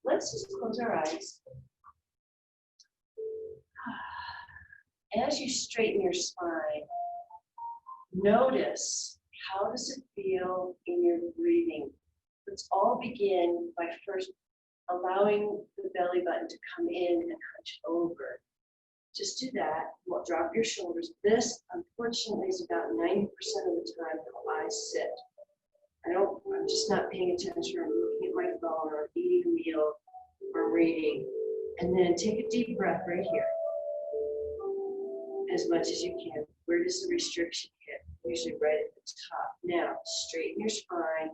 Let's just close our eyes. As you straighten your spine, notice how does it feel in your breathing. Let's all begin by first allowing the belly button to come in and hunch over. Just do that. Well, drop your shoulders. This, unfortunately, is about 90% of the time how I sit. I'm just not paying attention, or I'm looking at my phone, or eating a meal, or reading. And then take a deep breath right here. As much as you can. Where does the restriction hit? Usually right at the top. Now, straighten your spine.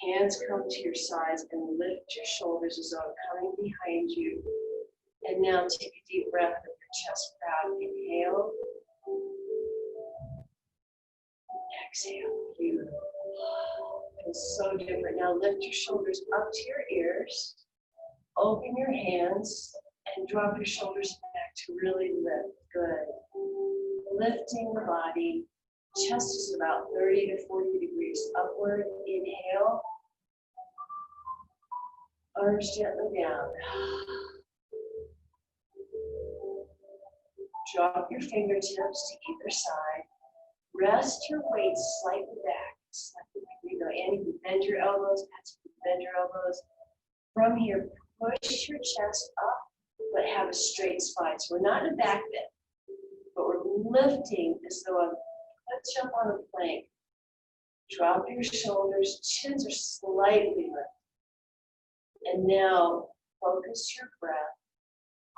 Hands come to your sides and lift your shoulders as though I'm coming behind you. And now take a deep breath with your chest proud. Inhale. Exhale. Beautiful. It's so different. Now lift your shoulders up to your ears. Open your hands and drop your shoulders back to really lift. Good. Lifting the body. Chest is about 30 to 40 degrees upward. Inhale. Arms gently down. Drop your fingertips to either side. Rest your weight slightly back. And you can bend your elbows. Bend your elbows. From here, push your chest up, but have a straight spine. So we're not in a back bend, but we're lifting as though let's jump on a plank. Drop your shoulders. Chins are slightly lifted. And now focus your breath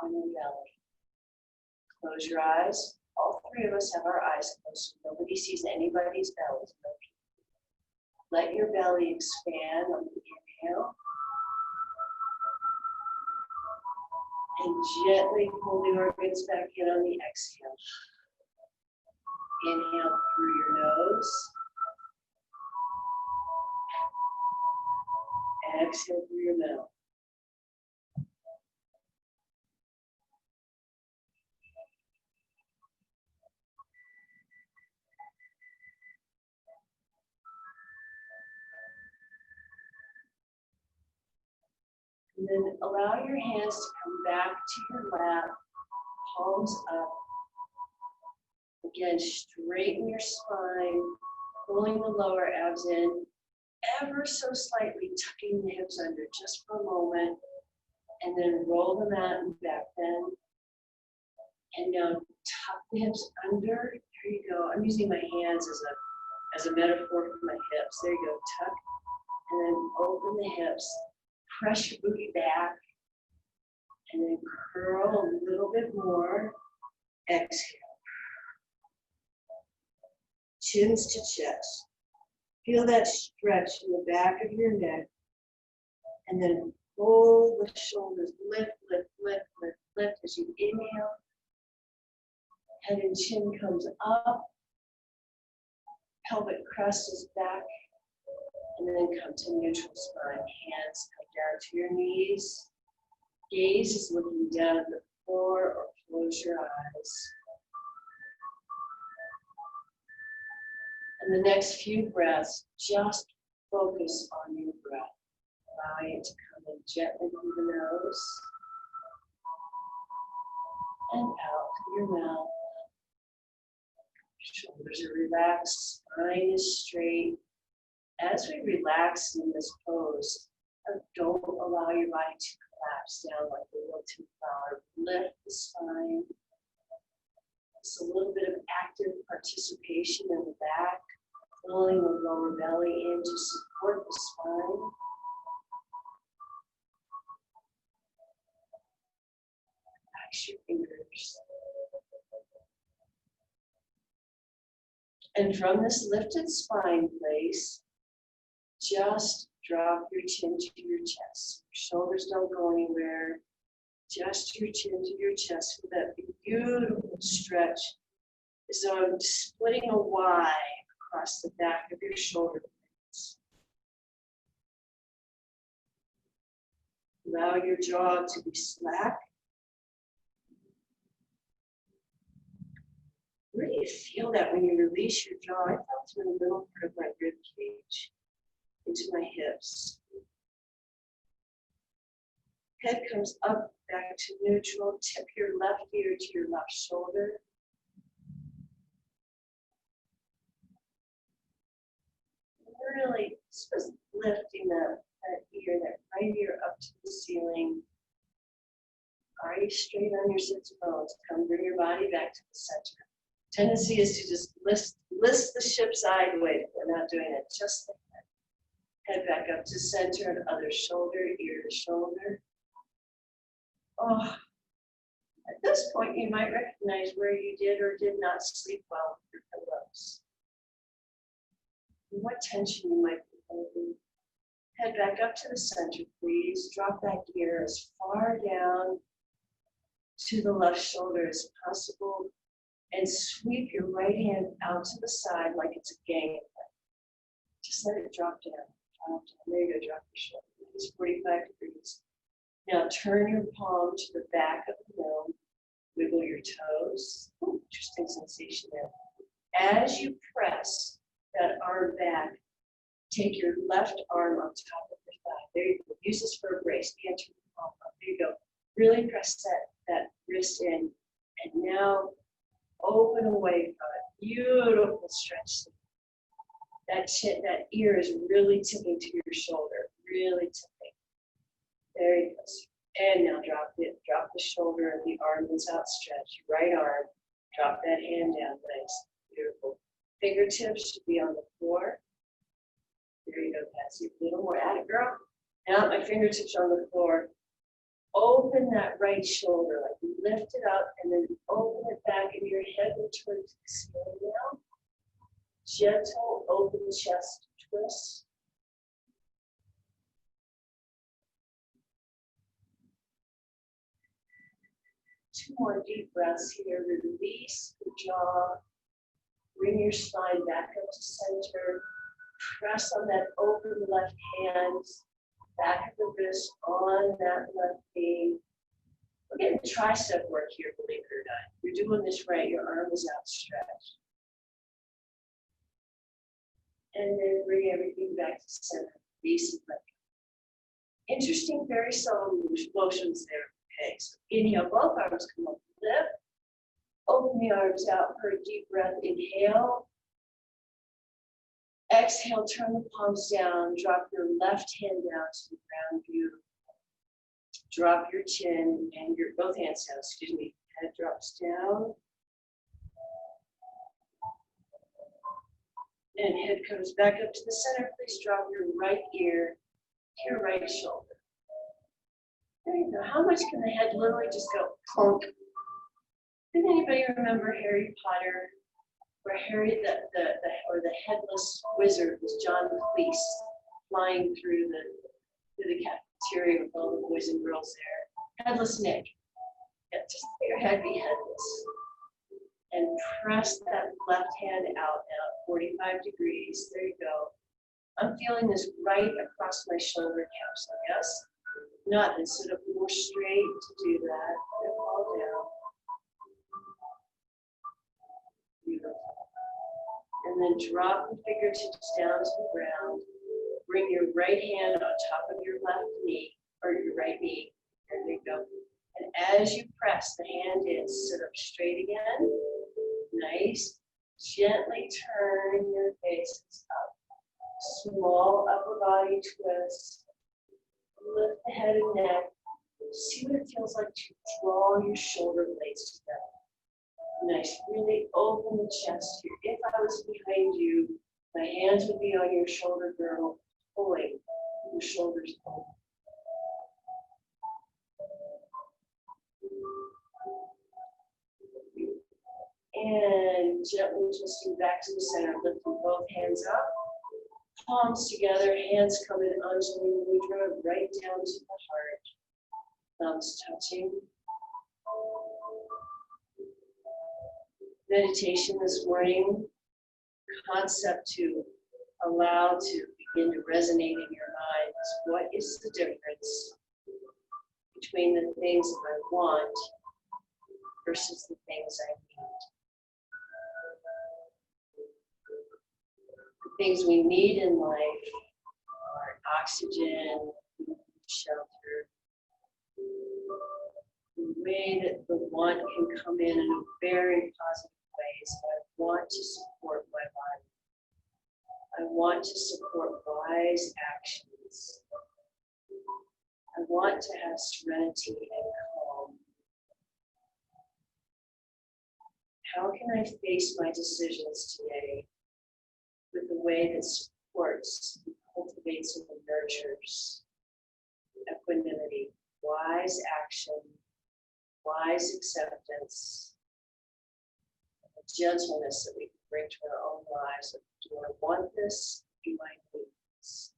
on your belly. Close your eyes. All three of us have our eyes closed, so nobody sees anybody's belly. Let your belly expand on the inhale. And gently pull the organs back in on the exhale. Inhale through your nose. Exhale through your mouth. And then allow your hands to come back to your lap, palms up. Again, straighten your spine, pulling the lower abs in, ever so slightly tucking the hips under just for a moment, and then roll them out and back bend. And now tuck the hips under. There you go. I'm using my hands as a metaphor for my hips. There you go. Tuck, and then open the hips. Press your booty back, and then curl a little bit more. Exhale. Chins to chest. Feel that stretch in the back of your neck, and then pull the shoulders. Lift, lift, lift, lift, lift as you inhale. Head and chin comes up. Pelvic crest is back. And then come to neutral spine. Hands come down to your knees. Gaze is looking down at the floor or close your eyes. And the next few breaths, just focus on your breath. Allowing it to come in gently through the nose and out through your mouth. Shoulders are relaxed, spine is straight. As we relax in this pose, don't allow your body to collapse down like a wilted flower. Lift the spine. It's a little bit of active participation in the back, pulling the lower belly in to support the spine. Relax your fingers. And from this lifted spine place, just drop your chin to your chest. Shoulders don't go anywhere. Just your chin to your chest for that beautiful stretch. As though I'm splitting a Y across the back of your shoulder blades. Allow your jaw to be slack. Where do you feel that when you release your jaw? I felt it in the middle part of my rib cage, into my hips. Head comes up, back to neutral. Tip your left ear to your left shoulder. Really just lifting that ear, that right ear up to the ceiling. Eyes straight on your sits bones. Come bring your body back to the center. Tendency is to just list the ship sideways. We're not doing it, just like that. Head back up to center and other shoulder, ear to shoulder. Oh, at this point, you might recognize where you did or did not sleep well with your pillows. And what tension you might be holding. Head back up to the center, please. Drop that ear as far down to the left shoulder as possible. And sweep your right hand out to the side like it's a gangplank. Just let it drop down. Drop down. There you go, drop your shoulder. It's 45 degrees. Now turn your palm to the back of the gnome. Wiggle your toes. Ooh, interesting sensation there. As you press that arm back, take your left arm on top of your thigh. There you go. Use this for a brace. Hand your palm up. There you go. Really press that wrist in. And now open away from it. Beautiful stretch. That ear is really tipping to your shoulder. Really tipping. There you go. And now drop it. Drop the shoulder and the arm is outstretched. Right arm. Drop that hand down. Nice. Beautiful. Fingertips should be on the floor. There you go, Patsy. A little more. At it, girl. Now my fingertips on the floor. Open that right shoulder. Like lift it up and then open it back and your head will turn to the ceiling now. Gentle open chest twist. Two more deep breaths here. Release the jaw. Bring your spine back up to center. Press on that open left hand. Back of the wrist on that left knee. We're getting tricep work here, believe it or not. You're doing this right. Your arm is outstretched. And then bring everything back to center. Release and let go. Interesting, very subtle motions there. Okay, so inhale, both arms come up, lift. Open the arms out for a deep breath. Inhale. Exhale, turn the palms down. Drop your left hand down to the ground. Beautiful. Drop your chin and your both hands down. Excuse me. Head drops down. And head comes back up to the center. Please drop your right ear to your right shoulder. There you go. How much can the head literally just go plunk? Does anybody remember Harry Potter, where Harry the headless wizard was John Cleese flying through the cafeteria with all the boys and girls there? Headless Nick. Yeah, just let your head be headless. And press that left hand out now, 45 degrees. There you go. I'm feeling this right across my shoulder capsule, yes? Not, and sit up more straight to do that. And fall down. Beautiful. And then drop the fingertips down to the ground. Bring your right hand on top of your left knee, or your right knee. There you go. And as you press the hand in, sit up straight again. Nice. Gently turn your faces up. Small upper body twist. Lift the head and neck. See what it feels like to draw your shoulder blades together. Nice. Really open the chest here. If I was behind you, my hands would be on your shoulder girdle, pulling your shoulders open. And gently twisting back to the center, lifting both hands up. Palms together, hands coming Anjali Mudra right down to the heart. Thumbs touching. Meditation this morning, concept to allow to begin to resonate in your mind. What is the difference between the things that I want versus the things I need? The things we need in life are oxygen, shelter, way that the want can come in a very positive way. So I want to support my body. I want to support wise actions. I want to have serenity and calm. How can I face my decisions today with a way that supports, and cultivates, and nurtures equanimity, wise action, wise acceptance, and gentleness that we can bring to our own lives. Do I want this? Do I need this?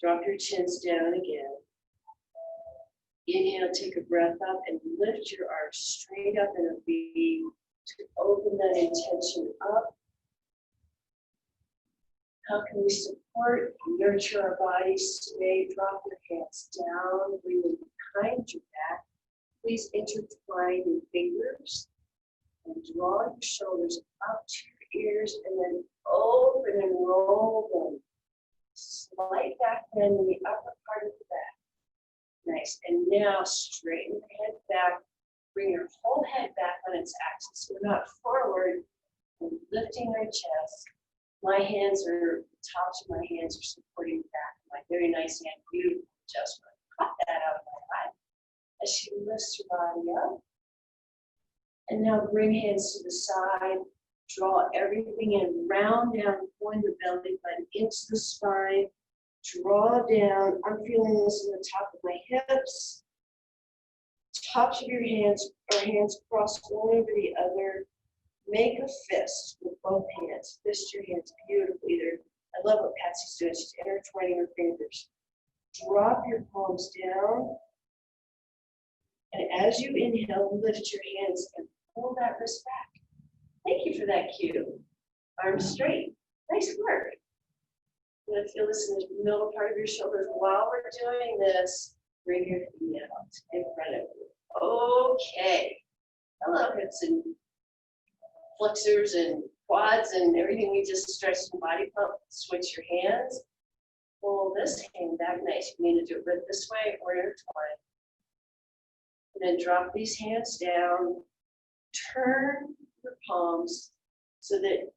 Drop your chins down again. Inhale, take a breath up and lift your arms straight up in a V to open that intention up. How can we support and nurture our bodies today? Drop your hands down, bring them behind your back. Please intertwine your fingers and draw your shoulders up to your ears and then open and roll them. Slight back bend in the upper part of the back. Nice. And now straighten the head back. Bring your whole head back on its axis. We're not forward. We're lifting our chest. My hands are, the tops of my hands are supporting the back of my very nice and beautiful adjustment. Cut that out of my eye as she lifts her body up. And now bring hands to the side. Draw everything in. Round down, point the belly button into the spine. Draw down. I'm feeling this in the top of my hips. Tops of your hands or hands crossed one over the other. Make a fist with both hands. Fist your hands beautifully. I love what Patsy's doing. She's intertwining her fingers. Drop your palms down. And as you inhale, lift your hands and pull that wrist back. Thank you for that cue. Arms straight. Nice work. I'm going to feel this in the middle part of your shoulders. While we're doing this, bring your feet out in front of you. Okay. Hello, hips and flexors and quads and everything we just stretched in body pump. Switch your hands. Pull this hand back. Nice. You need to do it right this way or intertwine. And then drop these hands down. Turn your palms so that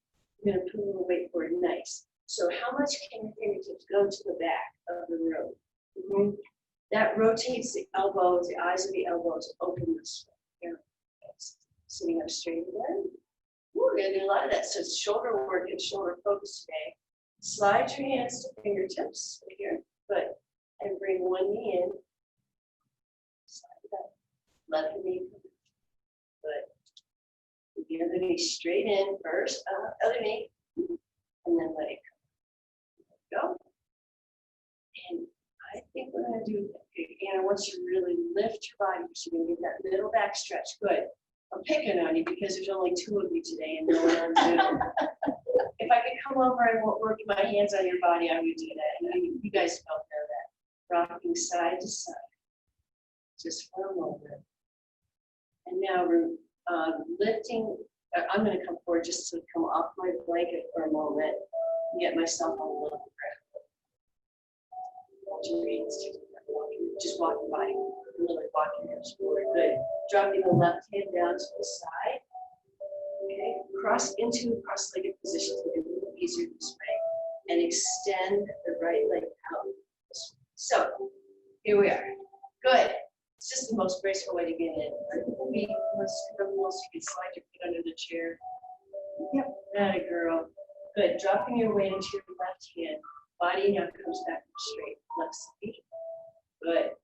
you're going to put a little weight forward. Nice. So how much can your fingertips go to the back of the room? That rotates the elbows, the eyes of the elbows open this way. Here. Sitting up straight again. We're going to do a lot of that. So it's shoulder work and shoulder focus today. Slide your hands to fingertips right here. Good. And bring one knee in. Slide it up. Left knee. Good. The other knee straight in first. Other knee. And then let it go. Go. And I think we're going to do, Anna, once you really lift your body, you're going to get that middle back stretch. Good. I'm picking on you because there's only 2 of you today and no one on Zoom. If I could come over and work my hands on your body, I would do that. You guys don't know that. Rocking side to side. Just for a moment. And now we're lifting. I'm going to come forward just to come off my blanket for a moment and get myself on a little breath. Hold your hands together. Just walk your body. Really walk your hips forward. Good. Dropping the left hand down to the side. Okay. Cross into cross-legged position to make it a little easier this way. And extend the right leg out. So here we are. Good. It's just the most graceful way to get in. Feet, let's come up so you can slide your feet under the chair. Yep, that a girl. Good. Dropping your weight into your left hand. Body now comes back straight. Flex the feet. Good.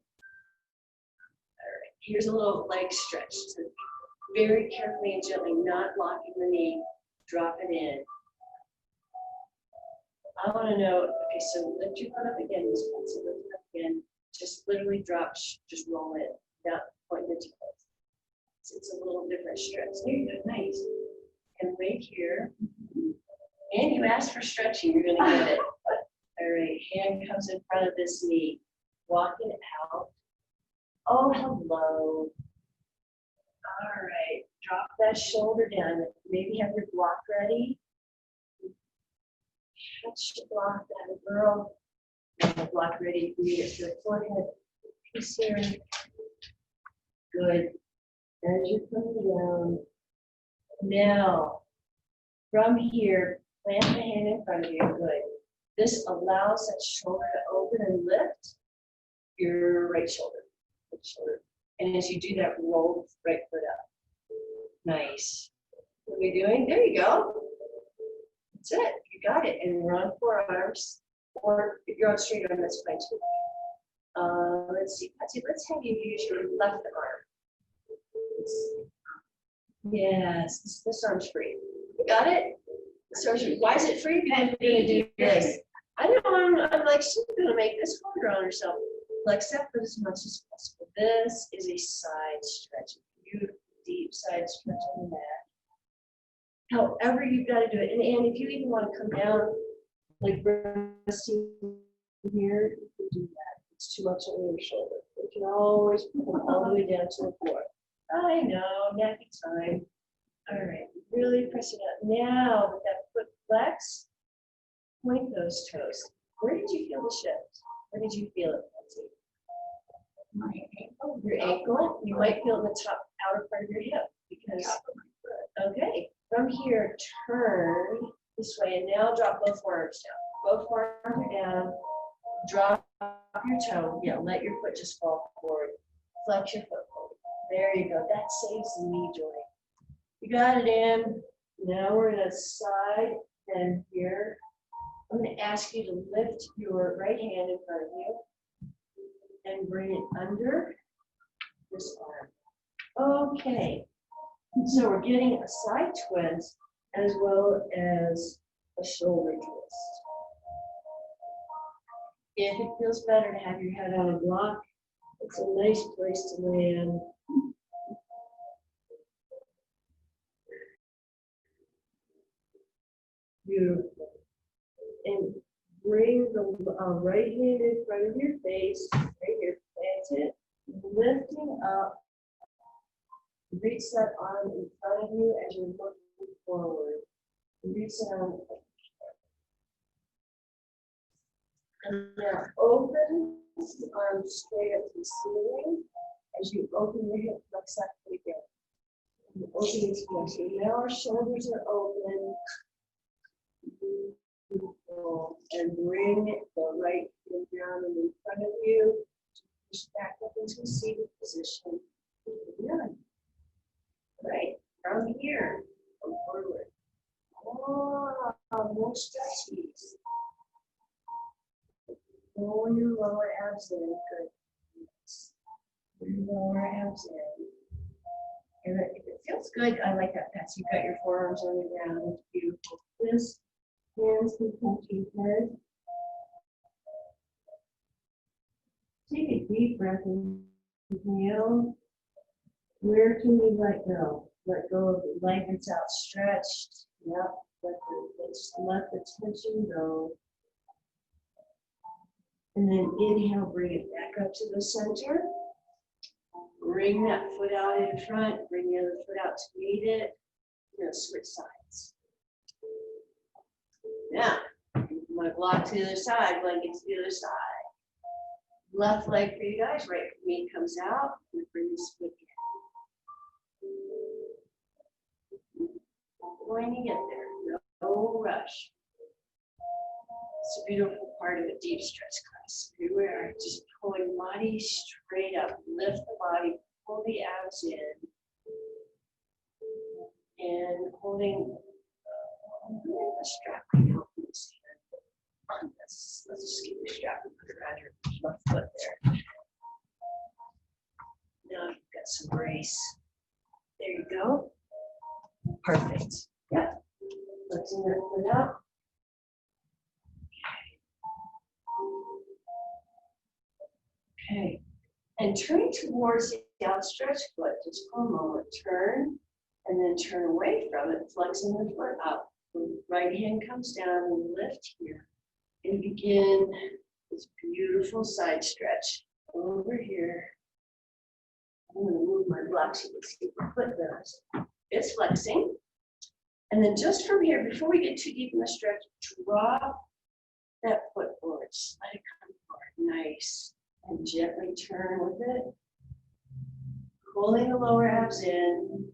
All right. Here's a little leg stretch. So very carefully and gently, not locking the knee. Drop it in. I want to know. Okay, so lift your foot up again. Lift it up again. Just literally drop. Just roll it. Not point the toes. It's a little different stretch. There you go. Nice. And right here. And you asked for stretching. You're going to get it. All right. Hand comes in front of this knee. Walk it out. Oh, hello. All right. Drop that shoulder down. Maybe have your block ready. Touch your block, that girl. Have the block ready for you. Your forehead piece here. Good. As you're coming down. Now, from here, plant the hand in front of you. Good. This allows that shoulder to open and lift your right shoulder. Right shoulder. And as you do that, roll the right foot up. Nice. What are we doing? There you go. That's it. You got it. And we're on forearms. Or if you're on straight arm, that's fine too. Let's see. Patsy, let's have you use your left arm. Yes, this arm's free. You got it? This arm's free. Why is it free? Because we're going to do this. I know I'm like, she's going to make this harder on herself. Flex that foot as much as possible. This is a side stretch. Beautiful, deep side stretch on the mat. However you've got to do it. And if you even want to come down, like resting here, you can do that. It's too much on your shoulder. You can always put them all the way down to the floor. I know, nappy time. All right, really press it up. Now, with that foot flex, point those toes. Where did you feel the shift? Where did you feel it, Patsy? My ankle. Your ankle. You might feel the top outer part of your hip because. Okay, from here, turn this way, and now drop both forearms down. Both forearms are down. Drop your toe. Yeah, let your foot just fall forward. Flex your foot forward. There you go. That saves the knee joint. You got it in. Now we're in a side bend here. I'm going to ask you to lift your right hand in front of you and bring it under this arm. Okay. So we're getting a side twist as well as a shoulder twist. If it feels better to have your head on a block, it's a nice place to land. Beautiful. And bring the right hand in front of your face, right here, plant it, lifting up. Reach that arm in front of you as you're looking forward. Reach that arm. And now open the arm straight up to the ceiling as you open your hip flex that foot again. And open this flexion. Now our shoulders are open. Beautiful. And bring the right hand down and in front of you. Push back up into a seated position. Good. Right. From here, come forward. Oh, more stretchies. Pull your lower abs in. Good. Pull your lower abs in. And if it feels good, I like that, Patsy. You've got your forearms on the ground. It's beautiful. This hands can touch your head. Take a deep breath in. Inhale. Where can you let go? Let go of the leg that's outstretched. Yep. Let the tension go. And then inhale, bring it back up to the center. Bring that foot out in front. Bring the other foot out to meet it. Now switch sides. Now, you want to block to the other side, blanket to the other side. Left leg for you guys, right knee comes out. And bring this foot in. When you get there, no rush. It's a beautiful part of a deep stretch class. Here we are, just pulling body straight up. Lift the body, pull the abs in. And holding a strap right now. Let's just keep the strap and put it around your left foot there. Now you've got some brace. There you go. Perfect. Yep. Flexing that foot out. Okay. And turning towards the outstretched foot, just for a moment. Turn and then turn away from it, flexing the foot up. The right hand comes down and lift here. And begin this beautiful side stretch over here. I'm going to move my block so you can see what the foot does. It's flexing. And then just from here, before we get too deep in the stretch, drop that foot forward. Just let it come forward. Nice. And gently turn with it. Pulling the lower abs in.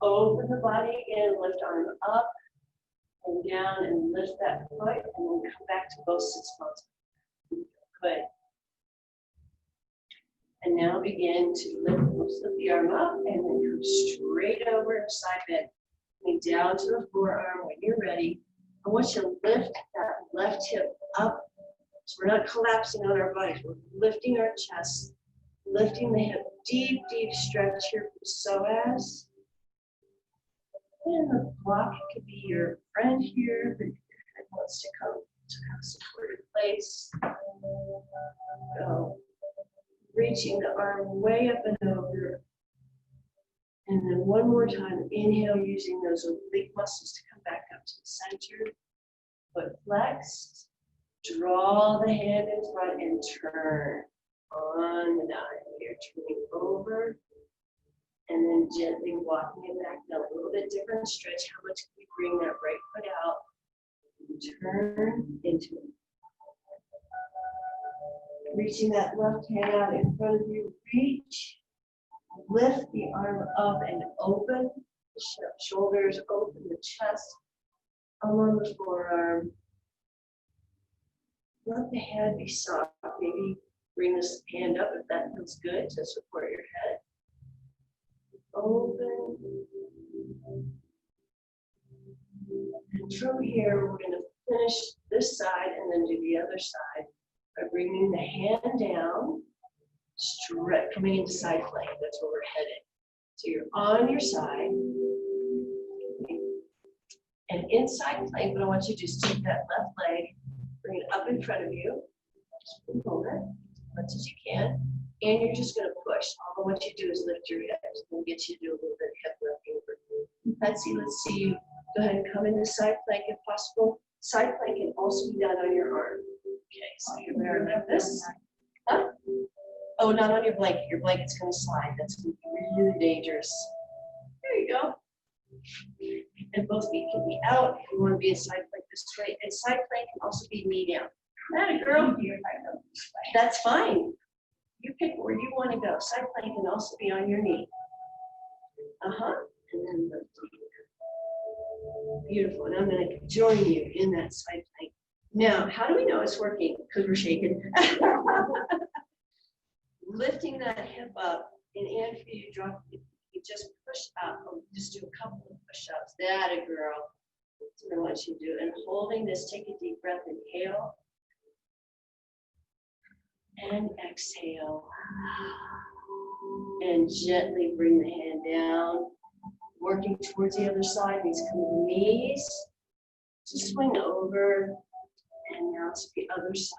Open the body again, lift arm up and down and lift that foot and then come back to both sits bones. Good. And now begin to lift the arm up and then come straight over side bend. Coming down to the forearm when you're ready. I want you to lift that left hip up. So we're not collapsing on our bodies. We're lifting our chest, lifting the hip. Deep, deep stretch here from psoas. And the block could be your friend here, but your head wants to come to kind of supported place. Go. Reaching the arm way up and over. And then one more time, inhale using those oblique muscles to come back up to the center. Foot flexed. Draw the hand in front and turn on the dive. You're turning over. And then gently walking it back down. A little bit different stretch. How much can we bring that right foot out? Turn into it. Reaching that left hand out in front of you. Reach. Lift the arm up and open. Shoulders open, the chest. Along the forearm. Let the head be soft. Maybe bring this hand up if that feels good to support your head. Open. And from here, we're going to finish this side and then do the other side by bringing the hand down, straight, coming into side plank. That's where we're headed. So you're on your side. And inside plank, what I want you to do is take that left leg, bring it up in front of you. Just hold it as much as you can. And you're just going to push. All I want you to do is lift your hips. We'll get you to do a little bit of hip lifting. Let's see you. Go ahead and come into side plank if possible. Side plank can also be done on your arm. Okay, so you're there like this. Huh? Oh, not on your blanket. Your blanket's going to slide. That's going to be really dangerous. There you go. And both feet can be out if you want to be in side plank this way. And side plank can also be knee down. That girl, that's fine. You pick where you want to go. Side plank can also be on your knee. And then lift. Beautiful. And I'm going to join you in that side plank. Now, how do we know it's working? Because we're shaking. Lifting that hip up, and after you drop it, you just push up. Just do a couple of push-ups. That a girl. That's what I want you to do. And holding this, take a deep breath. Inhale. And exhale. And gently bring the hand down. Working towards the other side. These come to the knees. Just swing over. And now to the other side.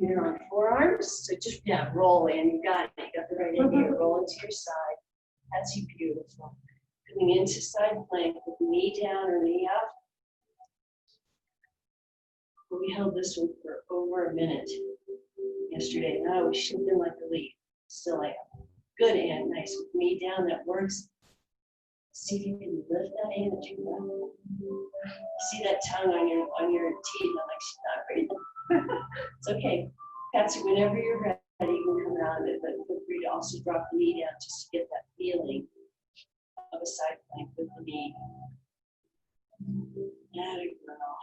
You're on forearms. So just, roll in. You got it. You got the right idea. Roll into your side. That's beautiful. Coming into side plank with knee down or knee up. We held this one for over a minute yesterday. Now we shook them like a leaf. Still I am. Good and nice. With knee down, that works. See if you can lift that hand that you want. See that tongue on your teeth. I'm like, she's not breathing. It's okay. Patsy, whenever you're ready, you can come out of it, but feel free to also drop the knee down just to get that feeling of a side plank with the knee. That a girl.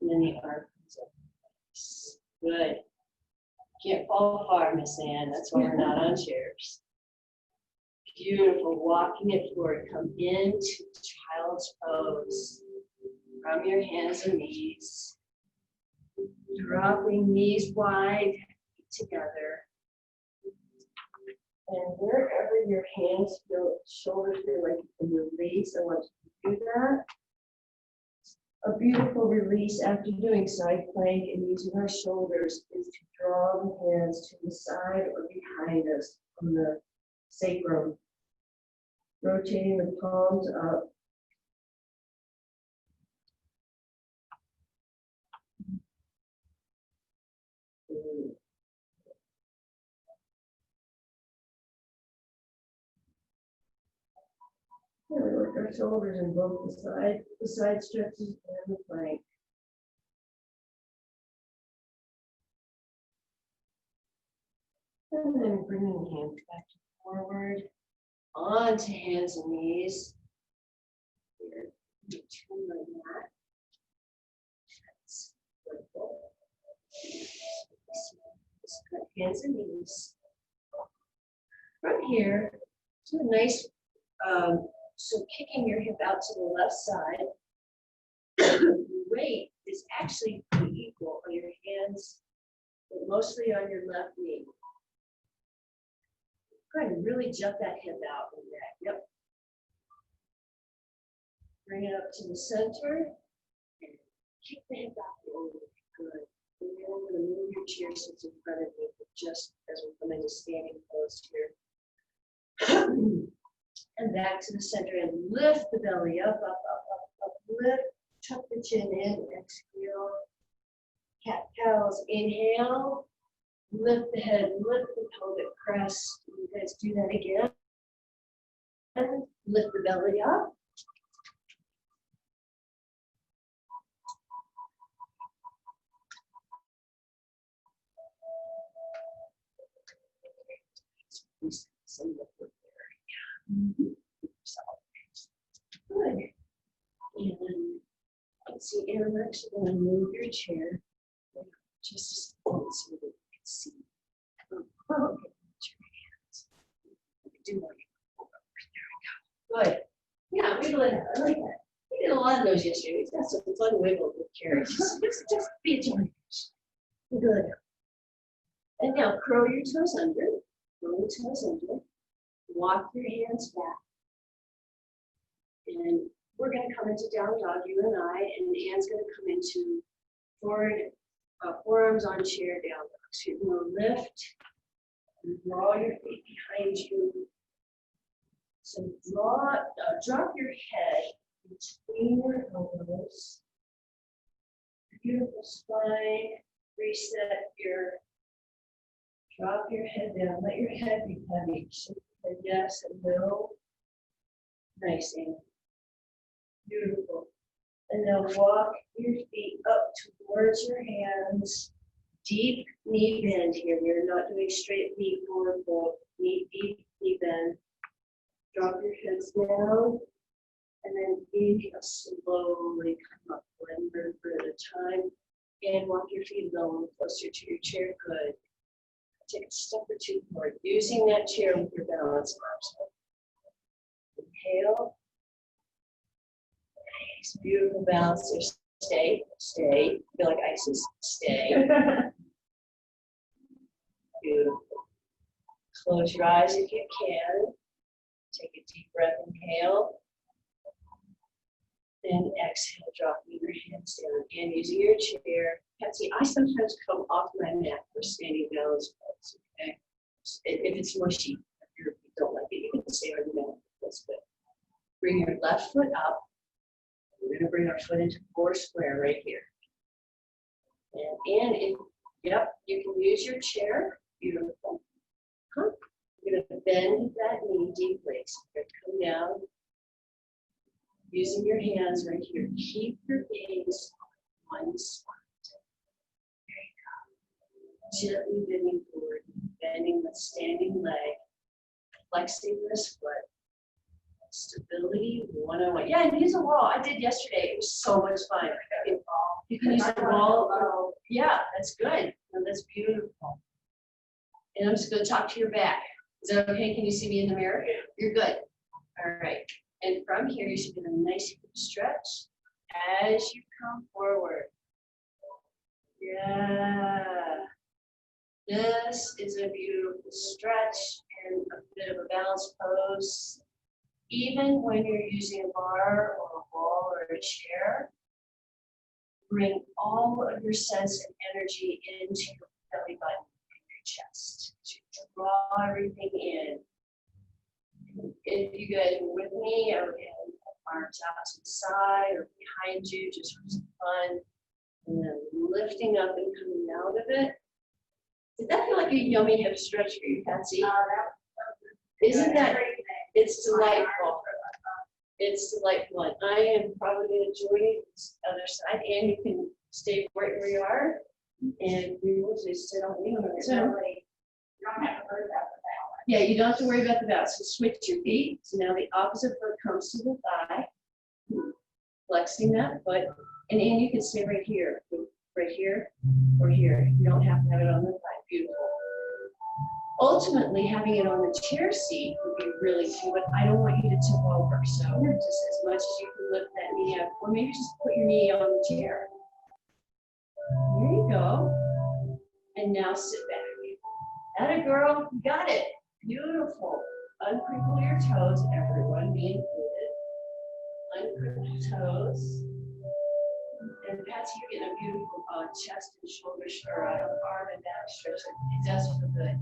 And then the arm comes up. Good. Can't fall far, Miss Ann. That's why we're not on chairs. Beautiful. Walking it forward. Come into child's pose. From your hands and knees. Dropping knees wide, feet together. And wherever your hands feel, shoulders feel like you can release, I want you to do that. A beautiful release after doing side plank and using our shoulders is to draw the hands to the side or behind us from the sacrum. Rotating the palms up. We work our shoulders in both the side stretches and the plank. And then bringing hands back forward, onto hands and knees. Here, turn my mat. That's wonderful. Hands and knees. From here, do a nice, so kicking your hip out to the left side. The weight is actually pretty equal on your hands, but mostly on your left knee. Go ahead and really jump that hip out in that. Yep. Bring it up to the center and kick the hip out forward. Good. And then I'm going to move your chair so it's in front of you, just as we come into standing pose here. And back to the center and lift the belly up, up, up, up, up. Lift, tuck the chin in, exhale. Cat cows, inhale. Lift the head, lift the pelvic crest. You guys do that again. And lift the belly up. Some liquid there. Good. And let's see, Aaron, I'm actually going to move your chair just a second so that you can see. Okay, your hands. Do more. There we go. Good. Yeah, wiggle it out. I like that. We did a lot of those yesterday. We've got some fun wiggles with Karin. Just be a joy. Good. And now curl your toes under. Curl your toes under. Walk your hands back. And we're going to come into down dog, you and I, and Anne's going to come into forward, forearms on chair, down dog. So you're going to lift and draw your feet behind you. So drop your head between your elbows. Beautiful spine. Reset your, drop your head down. Let your head be heavy. So yes and no. Nice and beautiful. And now walk your feet up towards your hands. Deep knee bend here. You're not doing straight knee forward fold. Deep knee bend. Drop your hips down. And then inhale, slowly come up one vertebra at a time. And walk your feet a little closer to your chair. Good. Take a step or two forward, using that chair with your balance arms. Inhale. Nice, beautiful balance there. Stay, stay. Feel like Isis. Stay. Beautiful. Close your eyes if you can. Take a deep breath, inhale. Then exhale, dropping your hands down. Again, using your chair. Patsy, I sometimes come off my mat for standing balance pose, okay? If it's mushy, if you don't like it, you can stay on the mat. That's good. Bring your left foot up. We're going to bring our foot into four square right here. And yep, you can use your chair. Beautiful. You're going to bend that knee deeply. So you're going to come down. Using your hands right here. Keep your gaze on one spot. There you go. Gently bending forward, bending the standing leg, flexing this foot. Stability 101. Yeah, and use a wall. I did yesterday. It was so much fun. You can use the wall. Yeah, that's good. No, that's beautiful. And I'm just going to talk to your back. Is that okay? Can you see me in the mirror? You're good. All right. And from here, you should get a nice stretch as you come forward. Yeah. This is a beautiful stretch and a bit of a balance pose. Even when you're using a bar or a wall or a chair, bring all of your sense and energy into your belly button and your chest to draw everything in. If you guys are with me, I would have arms out to the side or behind you just for some fun. And then lifting up and coming out of it. Did that feel like a yummy hip stretch for you, Patsy? Isn't that? It's delightful. It's delightful. And I am probably going to join you this other side, and you can stay right where you are, and we will just sit on the don't have to worry about the balance. Yeah, you don't have to worry about the balance. So switch your feet. So now the opposite foot comes to the thigh, flexing that foot. And you can stay right here, or here. You don't have to have it on the thigh. Beautiful. Ultimately, having it on the chair seat would be really cute, but I don't want you to tip over. So just as much as you can lift that knee up, or maybe just put your knee on the chair. There you go. And now sit back. Atta girl, you got it. Beautiful. Uncrinkle your toes, everyone, me included. Uncrinkle toes. And Patsy, you're getting a beautiful chest and shoulder, or arm and back stretch. It does feel good.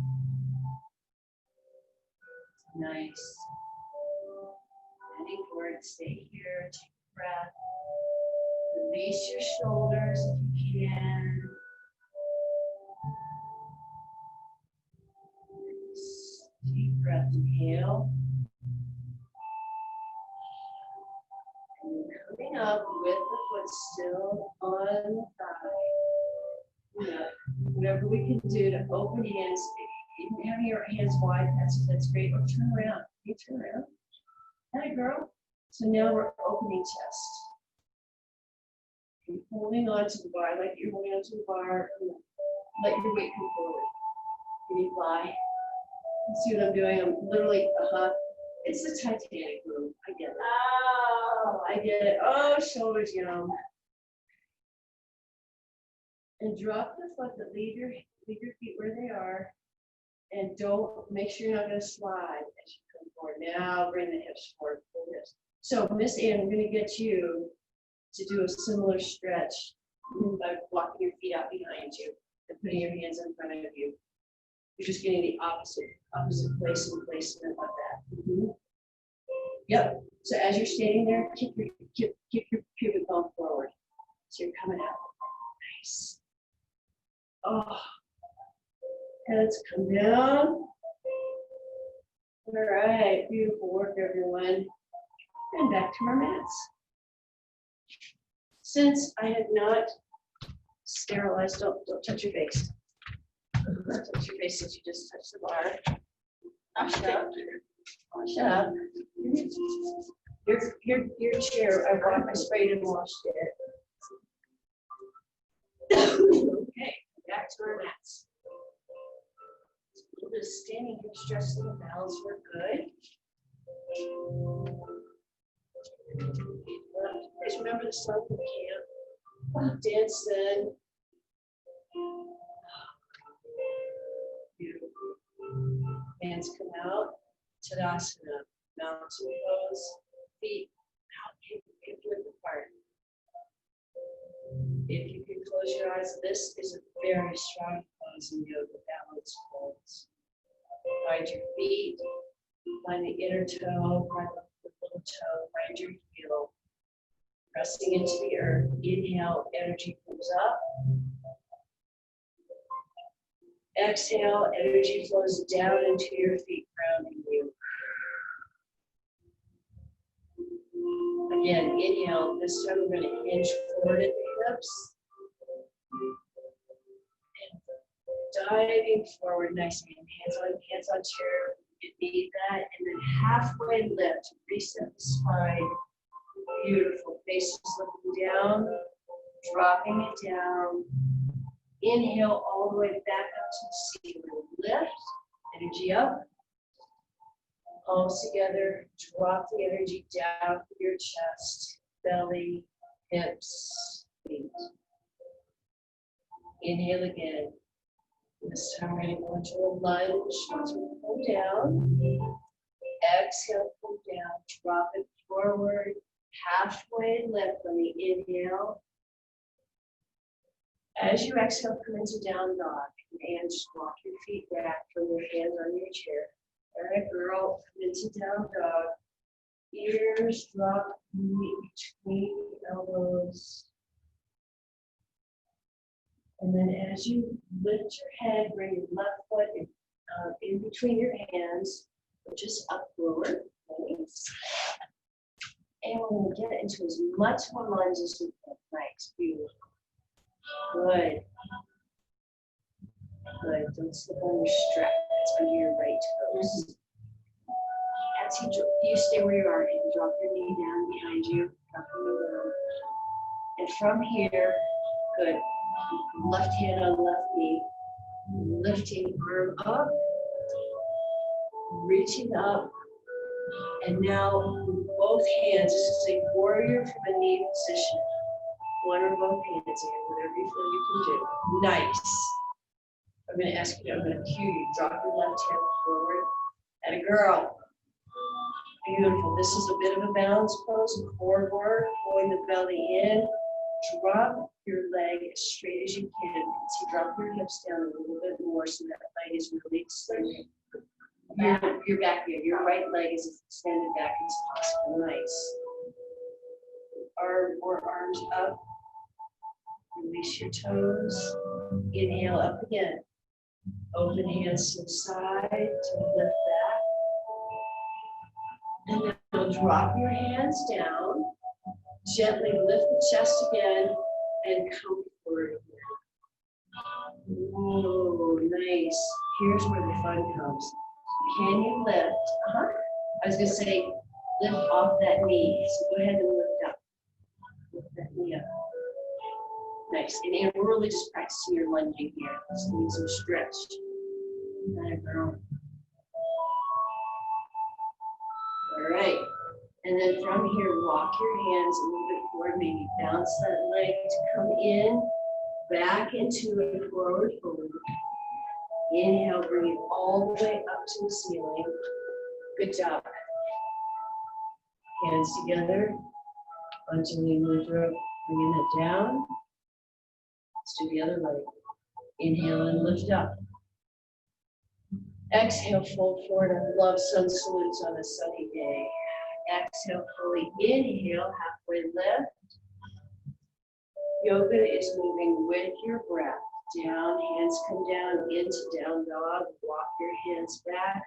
Nice. Bending forward, stay here, take a breath. Release your shoulders if you can. Deep breath, inhale. And coming up with the foot still on the thigh. Yeah. Whatever we can do to open hands, even having your hands wide, that's great. Or turn around. You turn around. Hi, girl. So now we're opening chest. You're holding on to the bar, like you're holding on to the bar. Let your weight come forward. Can you fly? See what I'm doing? I'm literally, it's the Titanic move. I get it. Oh, I get it. Oh, shoulders, And drop the foot, but leave your feet where they are. And don't, make sure you're not going to slide as you come forward. Now bring the hips forward. Pull this. So Miss Ann, I'm going to get you to do a similar stretch by walking your feet out behind you and putting your hands in front of you. You're just getting the opposite placement of that. Yep. So as you're standing there, kick your pubic bone forward. So you're coming out. Nice. Oh. Heads come down. All right. Beautiful work, everyone. And back to our mats. Since I have not sterilized, don't touch your face. Don't touch your face since you just touched the bar. Wash up. Wash up. Your chair, I sprayed and washed it. Okay, back to our mats. A little bit of standing hip stretch, little balance, we're good. Guys, remember the song from camp? Dance then. Beautiful. Hands come out. Tadasana. Mountain pose. Feet out, hip width apart. If you can close your eyes, this is a very strong pose in yoga, balance pose. Find your feet, find the inner toe, find the little toe, find your heel. Pressing into the earth. Inhale, energy comes up. Exhale, energy flows down into your feet, grounding you. Again, inhale. This time we're going to hinge forward at the hips. And diving forward nicely. Hands on chair. You need that. And then halfway lift. Reset the spine. Beautiful. Face is looking down. Dropping it down. Inhale all the way back up to the ceiling. Lift. Energy up. Palms together, drop the energy down to your chest, belly, hips, feet. Inhale again. This time we're going to go into a lunge. So pull down. Exhale, pull down. Drop it forward. Halfway lift on the inhale. As you exhale, come into down dog. And just walk your feet back from your hands on your chair. All right, girl, come into down dog. Ears drop between the elbows. And then as you lift your head, bring your left foot in between your hands, just up forward. Nice. And we're going to get into as much more lunge as we can. Nice, beautiful. Good. Good. Don't slip on your strap. That's under your right toes. As you stay where you are, and drop your knee down behind you. Drop your knee down. And from here, good. Left hand on left knee. Lifting arm up. Reaching up. And now with both hands, this is a warrior from a knee position. One or both hands in, whatever you feel you can do. Nice. I'm going to ask you, I'm going to cue you. Drop your left hand forward. And a girl. Beautiful. This is a bit of a balance pose. Core work, pulling the belly in. Drop your leg as straight as you can. So drop your hips down a little bit more so that leg is really extended. Your back here, your right leg is as extended back as possible. Nice. Or arms up. Release your toes. Inhale up again. Open hands to the side to lift that. And now drop your hands down. Gently lift the chest again and come forward again. Whoa, nice. Here's where the fun comes. Can you lift? I was going to say, lift off that knee. So go ahead and lift up. Lift that knee up. Nice. And we're really just practicing your lunging here. This needs some stretch. That girl. All right. And then from here, walk your hands a little bit forward. Maybe bounce that leg to come in. Back into a forward fold. Inhale, bring it all the way up to the ceiling. Good job. Hands together. Gently mudra, bringing it down. Let's do the other leg. Inhale and lift up. Exhale, fold forward. I love sun salutes on a sunny day. Exhale, fully inhale, halfway lift. Yoga is moving with your breath. Down, hands come down into down dog. Walk your hands back.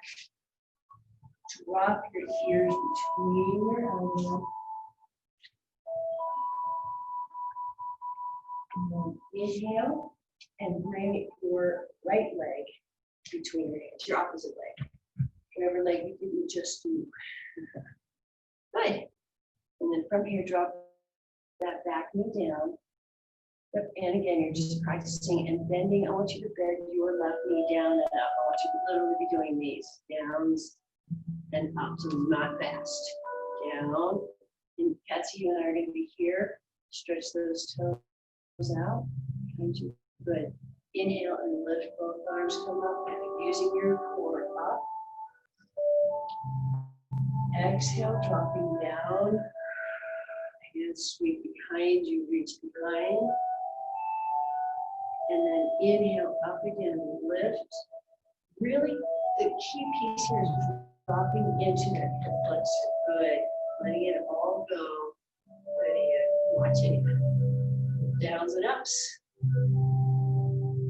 Drop your ears between your elbows. Inhale and bring your right leg between your hands, your opposite leg. Whatever leg you didn't just do. Good. And then from here, drop that back knee down. Yep. And again, you're just practicing and bending. I want you to bend your left knee down and up. I want you to literally be doing these downs and ups, and not fast. Down. And Patsy, you and I are going to be here. Stretch those toes out. Behind you. Good. Inhale and lift both arms. Come up and using your core up. Exhale, dropping down. Hands sweep behind you, reach behind. And then inhale up again, lift. Really, the key piece here is dropping into that hip flexor. Good. Letting it all go. Letting it, watching downs and ups.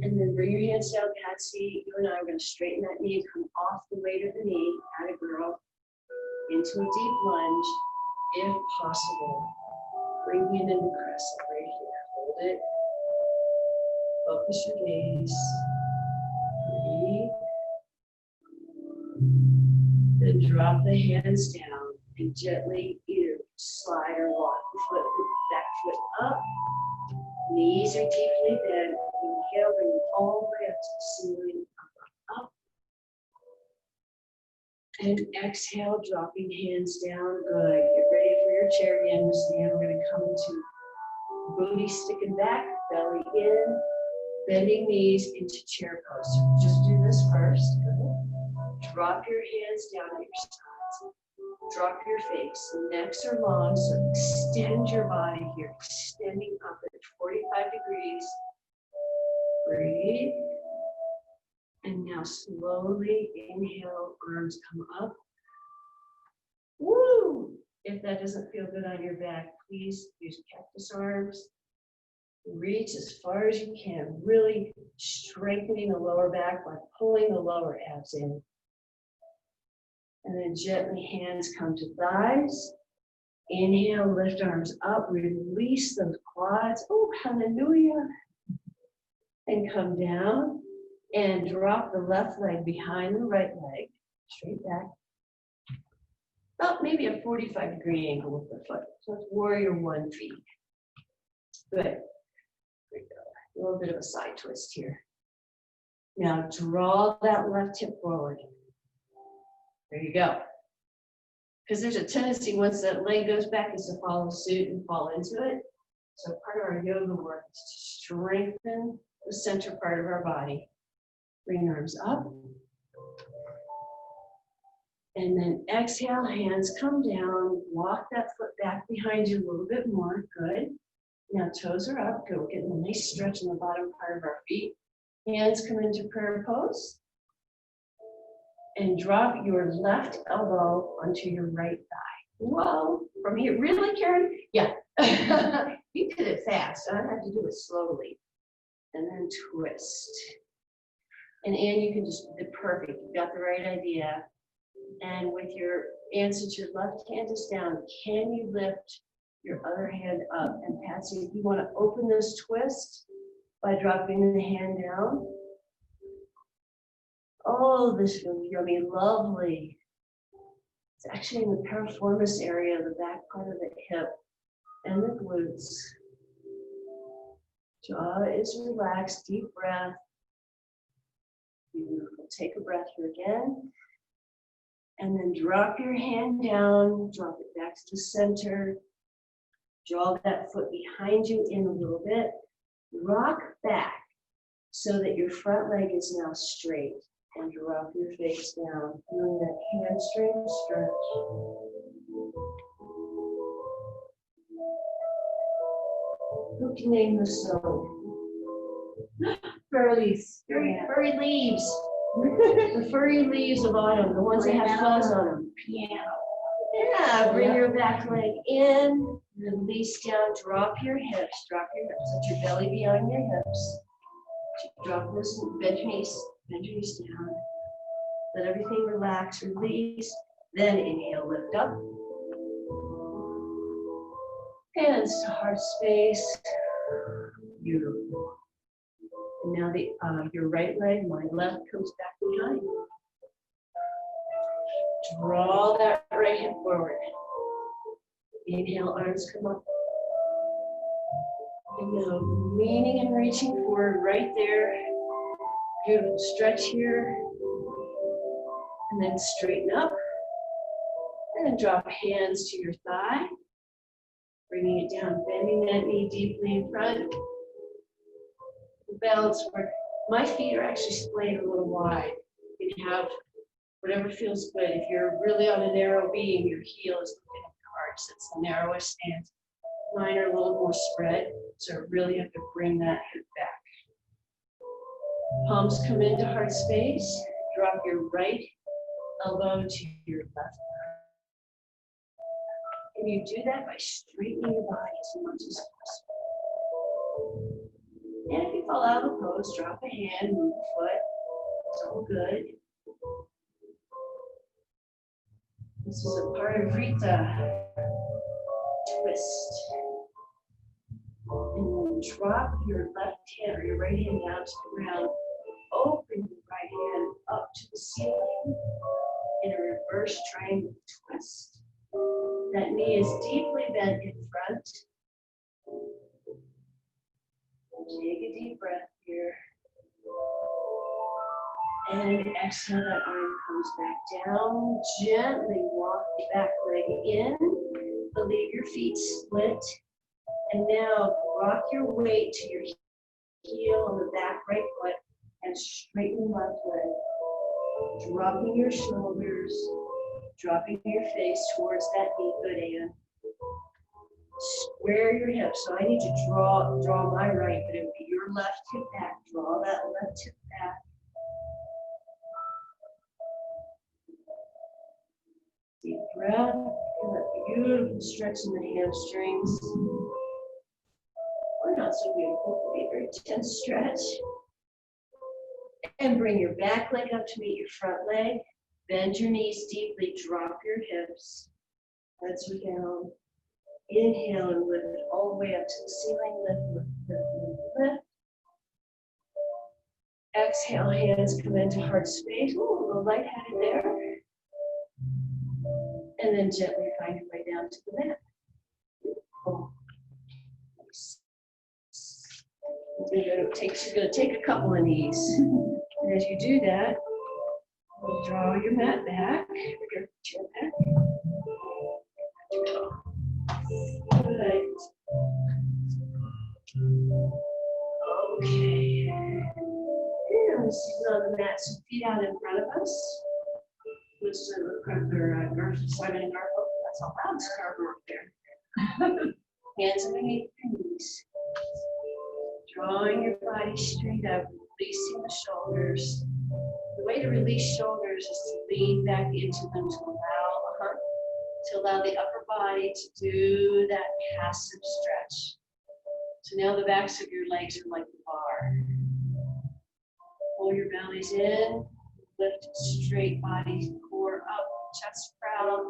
And then bring your hands down, Patsy. You and I are going to straighten that knee and come off the weight of the knee. Atta girl. Into a deep lunge, if possible. Bring it into crescent right here. Hold it. Focus your gaze. Breathe. Then drop the hands down and gently either slide or walk the back foot up. Knees are deeply bent. Inhale, bring it all the way up to the ceiling. Up. And exhale, dropping hands down. Good. Get ready for your chair again. Now we're going to come into booty sticking back, belly in, bending knees into chair pose. So just do this first. Good. Drop your hands down at your sides. Drop your face. Necks are long, so extend your body here. Extending up at 45 degrees. Breathe. And now slowly inhale, arms come up. Woo! If that doesn't feel good on your back, please use cactus arms. Reach as far as you can, really strengthening the lower back by pulling the lower abs in. And then gently hands come to thighs. Inhale, lift arms up, release those quads. Oh, hallelujah. And come down. And drop the left leg behind the right leg, straight back. About maybe a 45-degree angle with the foot. So it's warrior one feet. Good. There we go. A little bit of a side twist here. Now draw that left hip forward. There you go. Because there's a tendency once that leg goes back is to follow suit and fall into it. So part of our yoga work is to strengthen the center part of our body. Bring arms up. And then exhale, hands come down. Walk that foot back behind you a little bit more. Good. Now toes are up. Go get a nice stretch in the bottom part of our feet. Hands come into prayer pose. And drop your left elbow onto your right thigh. Whoa, from here, really, Karin? Yeah. You did it fast. I have to do it slowly. And then twist. And Ann, you can just, perfect. You got the right idea. And with your hand, since your left hand is down, can you lift your other hand up? And Patsy, if you want to open this twist by dropping the hand down. Oh, this feels yummy, lovely. It's actually in the piriformis area, the back part of the hip and the glutes. Jaw is relaxed, deep breath. Beautiful. Take a breath here again. And then drop your hand down, drop it back to the center. Draw that foot behind you in a little bit. Rock back so that your front leg is now straight. And drop your face down, feeling that hamstring stretch. Who can name the snow? Furries. Furry leaves. The furry leaves of autumn, the ones that have fuzz on them. Piano. Yeah, bring your back leg in, release down, drop your hips, let your belly be on your hips. Drop this, bend your knees down. Let everything relax, release. Then inhale, lift up. Hands to heart space. Beautiful. And now your right leg, my left, comes back behind. Draw that right hip forward. Inhale, arms come up. And now leaning and reaching forward right there. Beautiful stretch here. And then straighten up. And then drop hands to your thigh. Bringing it down, bending that knee deeply in front. Balance work. My feet are actually splayed a little wide. You can have whatever feels good. If you're really on a narrow beam, your heel is looking at the heart, so it's the narrowest stance. Mine are a little more spread, so I really have to bring that hip back. Palms come into heart space. Drop your right elbow to your left arm. And you do that by straightening your body as much as possible. And if you fall out of the pose, drop a hand, move a foot. It's all good. This is a Parivrita twist. And then drop your left hand or your right hand down to the ground. Open your right hand up to the ceiling in a reverse triangle twist. That knee is deeply bent in front. Take a deep breath here. And exhale, that arm comes back down. Gently walk the back leg in. Believe your feet split. And now rock your weight to your heel on the back right foot and straighten left leg. Dropping your shoulders, dropping your face towards that knee. Good, Ann. Square your hips. So I need to draw my right, but it would be your left hip back. Draw that left hip back. Deep breath. Feel that beautiful stretch in the hamstrings. Or not so beautiful, a very tense stretch. And bring your back leg up to meet your front leg. Bend your knees deeply. Drop your hips. Heads are down. Inhale and lift it all the way up to the ceiling. Lift, lift, lift, lift, lift. Exhale, hands come into heart space. Ooh, a little lightheaded there. And then gently find your way down to the mat. Oh. Nice. She's going to take a couple of knees. And as you do that, we'll draw your mat back, your chair back. Good. Okay. And we'll sit on the mat, so feet out in front of us. Let's Simon and Garfunkel. That's a loud Scarborough up there. Hands underneath your knees. Drawing your body straight up, releasing the shoulders. The way to release shoulders is to lean back into them to allow the upper body to do that passive stretch. So now the backs of your legs are like the bar. Pull your bellies in, lift straight body, core up, chest proud.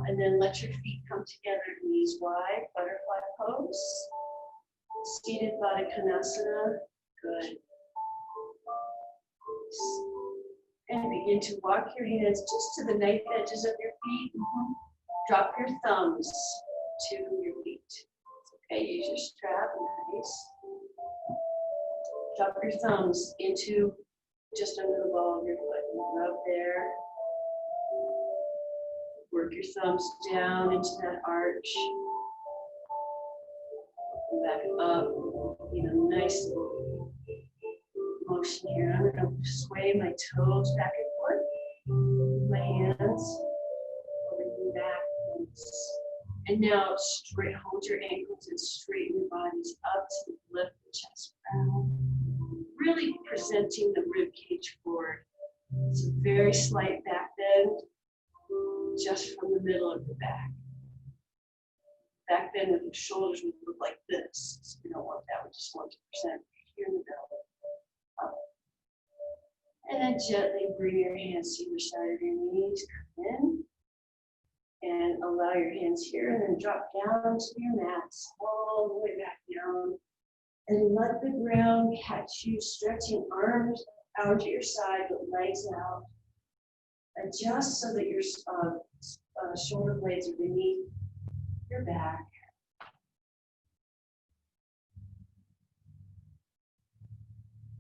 And then let your feet come together, knees wide, butterfly pose. Seated Baddha Konasana. Good. And begin to walk your hands just to the knife edges of your feet. Drop your thumbs to your feet. Okay, use your strap. Nice. Drop your thumbs into just under the ball of your foot. Rub there. Work your thumbs down into that arch. Back up. Nice little motion here. I'm going to sway my toes back and forth. My hands over back. And now straight, hold your ankles and straighten your bodies up to lift the chest proud. Really presenting the rib cage forward. It's a very slight back bend, just from the middle of the back. Back bend with your shoulders would look like this. So we don't want that. We just want to present here in the middle. Up. And then gently bring your hands to either side of your knees. Come in. And allow your hands here and then drop down to your mats, all the way back down. And let the ground catch you, stretching arms out to your side, but legs out. Adjust so that your shoulder blades are beneath your back.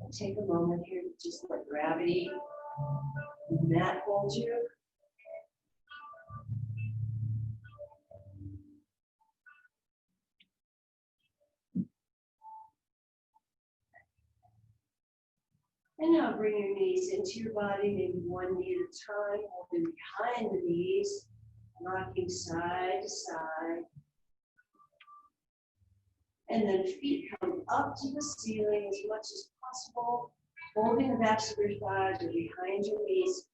And take a moment here to just let gravity, mat hold you. And now bring your knees into your body, maybe one knee at a time, holding behind the knees, rocking side to side. And then feet come up to the ceiling as much as possible, holding the backs of your thighs or behind your knees.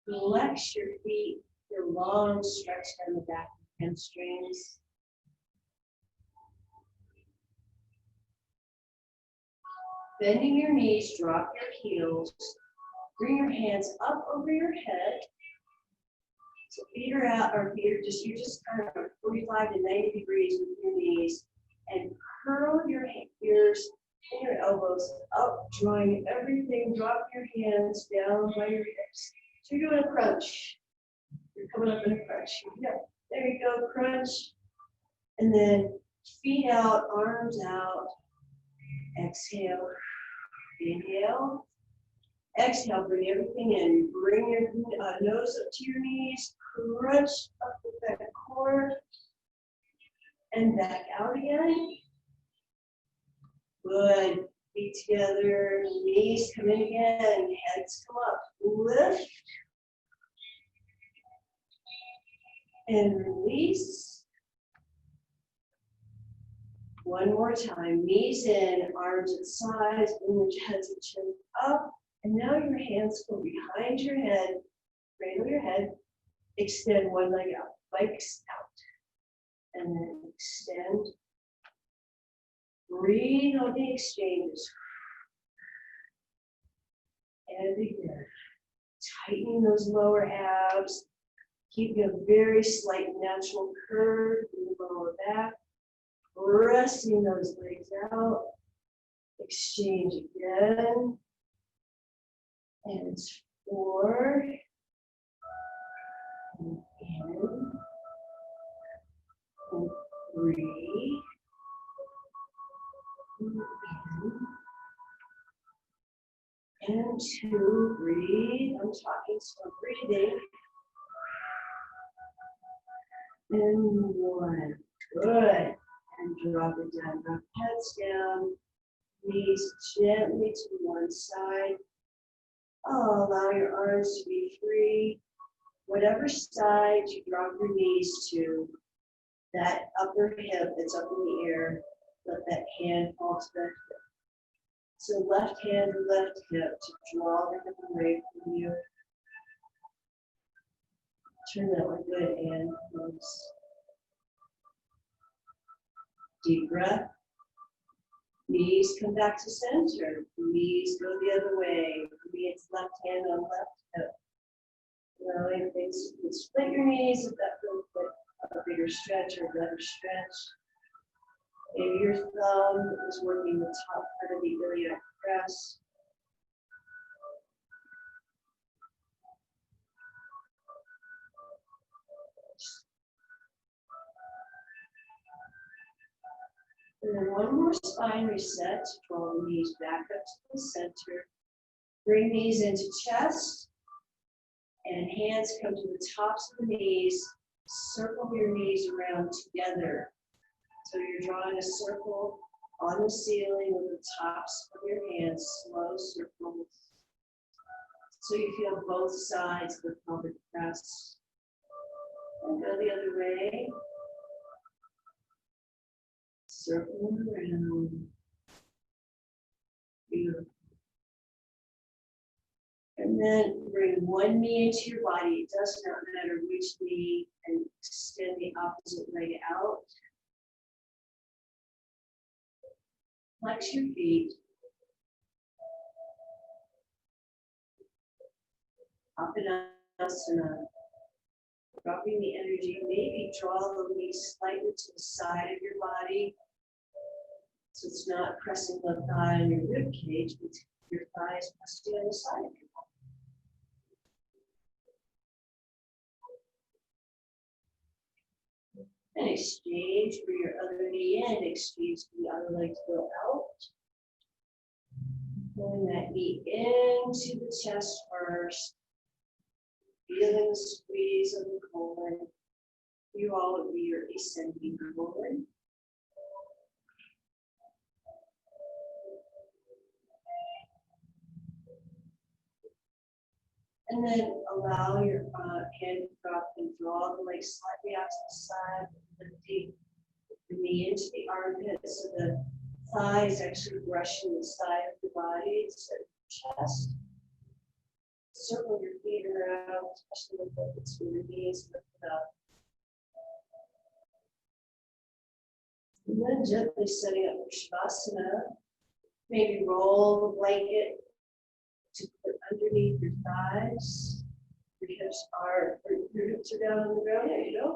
Flex your feet, your long stretch down the back of the hamstrings. Bending your knees, drop your heels. Bring your hands up over your head. So feet are out, or feet are just, you just kind of 45 to 90 degrees with your knees. And curl your ears and your elbows up, drawing everything. Drop your hands down by your hips. So you're doing a crunch. You're coming up in a crunch. Yeah. There you go, crunch. And then feet out, arms out. Exhale. Inhale. Exhale, bring everything in. Bring your nose up to your knees. Crunch up with that core. And back out again. Good. Feet together. Knees come in again. Heads come up. Lift. And release. One more time. Knees in, arms at sides, bring your heads and chin up. And now your hands go behind your head, cradle your head, extend one leg out, legs out. And then extend. Breathe on the exchanges. And again. Tightening those lower abs. Keeping a very slight natural curve in the lower back. Pressing those legs out. Exchange again. And 4. And in. And 3. And in. And 2. Breathe. I'm talking, so breathing. And 1. Good. And drop it down. Drop heads down. Knees gently to one side. Oh, allow your arms to be free. Whatever side you drop your knees to, that upper hip that's up in the air, let that hand fall to the hip. So left hand and left hip to draw the hip away from you. Turn that one good and close. Deep breath. Knees come back to center. Knees go the other way. Maybe it's left hand on left hip. Allowing things to split your knees if that feels like a bigger stretch or a better stretch. Maybe your thumb is working the top part of the iliac crest. And then one more spine reset. Draw the knees back up to the center. Bring knees into chest. And hands come to the tops of the knees. Circle your knees around together. So you're drawing a circle on the ceiling with the tops of your hands, slow circles. So you feel both sides of the pelvic crest. And go the other way. Circle around. Beautiful. And then bring one knee into your body. It does not matter which knee, and extend the opposite leg out. Flex your feet. Apanasana. Dropping the energy. Maybe draw the knees slightly to the side of your body. So it's not pressing the thigh on your rib cage, but your thigh is pressing on the side of your body. And exchange for your other knee in, exchange for the other leg to go out. Pulling that knee into the chest first. Feeling the squeeze of the colon. You all would be your ascending colon. And then allow your hand to drop and draw the leg slightly out to the side. Lifting the knee into the armpit so the thigh is actually brushing the side of the body instead of the chest. Circle your feet around, especially with your knees lifted up. And then gently setting up for Shavasana. Maybe roll the blanket to put underneath your thighs. Your hips are down on the ground. There you go.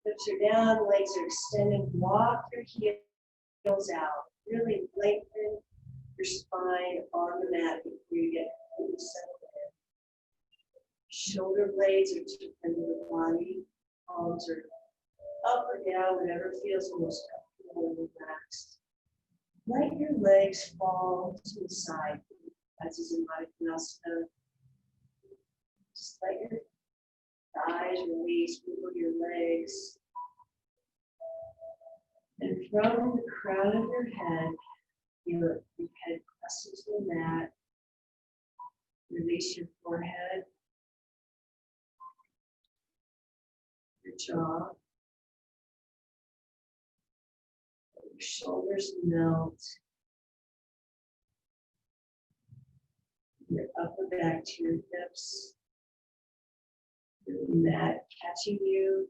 Hips are down, legs are extended. Walk your heels out. Really lengthen your spine on the mat before you get completely settled in. Shoulder blades are turned into the body. Palms are up or down, whatever feels most comfortable and relaxed. Let your legs fall to the side, as is in Uttanasana. Just let your thighs release, wiggle your legs. And from the crown of your head, feel it, your head presses to the mat. Release your forehead, your jaw. Your shoulders melt. Your upper back to your hips. Your mat catching you.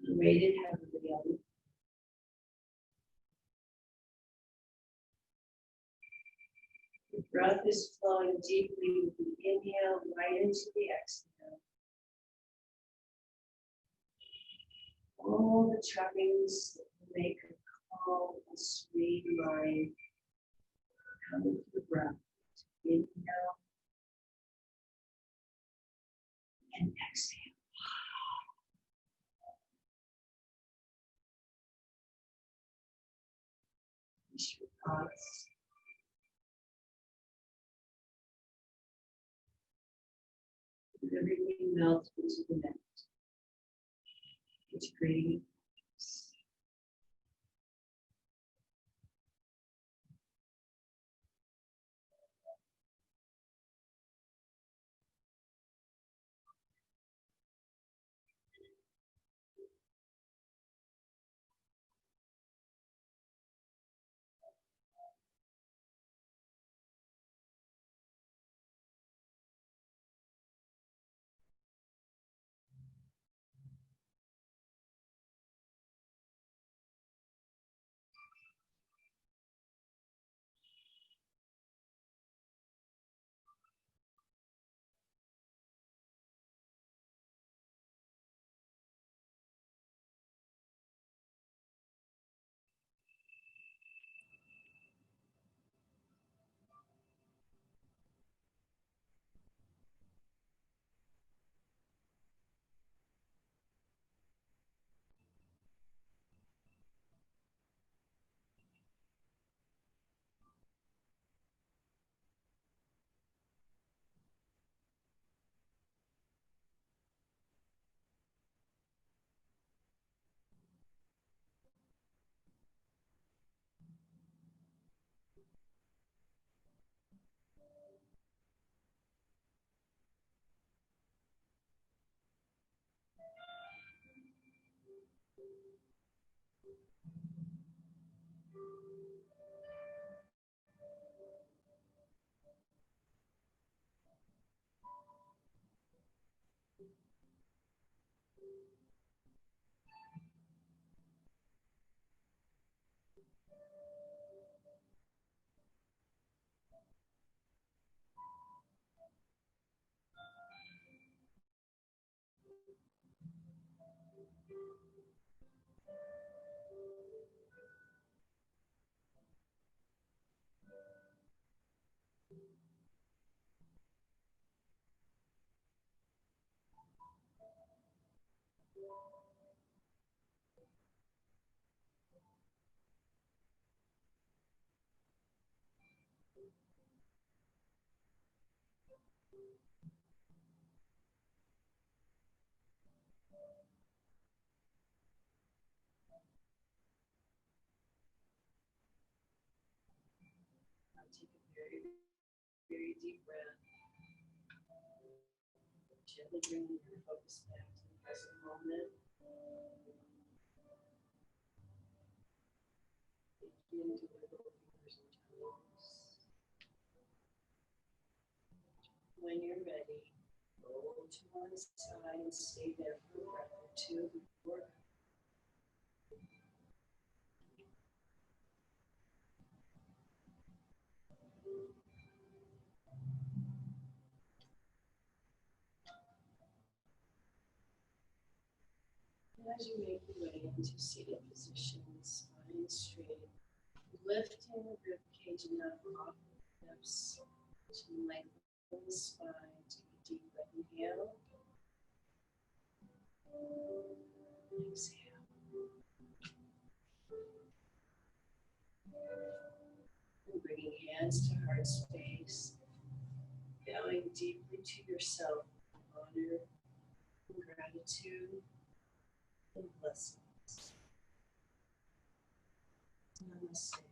Weighted heavily on. The breath is flowing deeply with the inhale right into the exhale. All the trappings that make a calm and sweet mind Come into the breath. Inhale and exhale. Release your thoughts. And everything melts into the net. Integrating. Now take a very, very deep breath. Gently bring your focus back to the present moment. Begin to wiggle fingers and toes. When you're ready, roll to one side and stay there for a breath or two before. And as you make your way into seated position, spine straight, lifting the rib cage enough off the hips to lengthen the spine. Take a deep breath. Inhale. Exhale. And bringing hands to heart space, bowing deeply to yourself, honor and gratitude and blessings. Namaste.